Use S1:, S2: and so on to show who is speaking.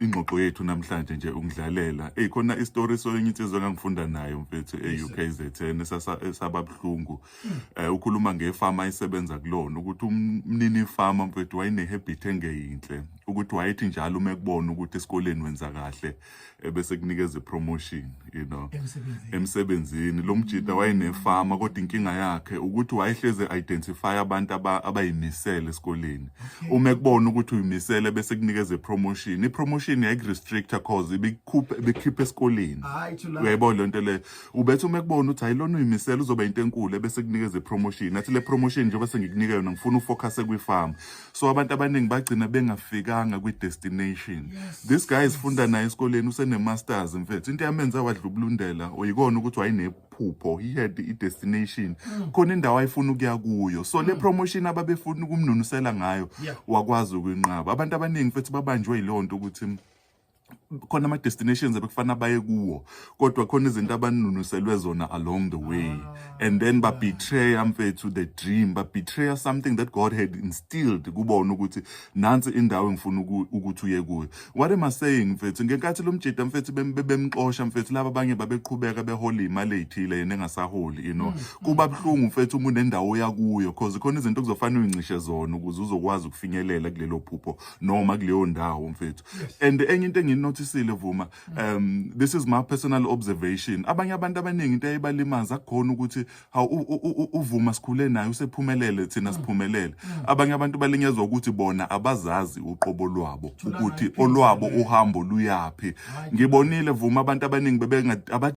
S1: ingxoxo yethu namhlanje nje ungidlalela khona istory soyenye insizwa engangifunda nayo mfethu e-UKZN esababhlungu ukhuluma ngefama ayisebenza kulona ukuthi umnini ifama mfethu wayenehabit engeyinhle ukuthi wayethi njalo uma ekubona ukuthi esikoleni wenza kahle bese kunikeza ipromotion emsebenzini lo mjida wayenefama kodwa inkinga yakhe ukuthi wayehleze identify abantu abayimisele esikoleni uma ekubona ukuthi uyimisele bese kunikeza ipromotion ipromotion yayirestricta cause bekhipha esikoleni uyayibona le nto le ubethe uma ekubona ukuthi ayilona uyimisele uzoba into enkulu bese kunikeza ipromotion athi le promotion nje bese ngikunika yona ngifuna ufocus kwifama so abantu abaningi bagcina bengafikanga kwi-destination this guy isifunda naye esikoleni usene-masters mfethu into yamenza wadlubulundela uyikona ukuthi wayenephupho he had i-destination khona indawo ayifuna ukuya kuyo so le promotion ababefuna ukumnunusela ngayo wakwazi ukuyinqaba abantu abaningi mfethu babanjwe yileyo nto ukuthi khona ama-destinations abekufana baye kuwo kodwa khona izinto abanunuselwe zona along the way and then babetray mfethu the dream babetray something that God had instilled kubona ukuthi nansi indawo engifuna ukuthi uye kuyo what am I saying mfethu ngenkathi lo mjida mfethu bemxosha mfethu laba abanye babeqhubeka behola imali ezithile yena engasaholi kuba buhlungu mfethu uma unendawo yakuyo because khona izinto kuzofanele uyincishe zona ukuze uzokwazi ukufinyelela kulelo phupho noma kuleyo ndawo mfethu and enye into noticeile Vuma this is my personal observation abanye abantu abaningi into ayibalimaza akukhona ukuthi uvuma sikhule naye usephumelele thina siphumelele abanye abantu balinyezwa ukuthi bona abazazi uqobo lwabo ukuthi olwabo uhambo luyapi ngibonile Vuma abantu abaningi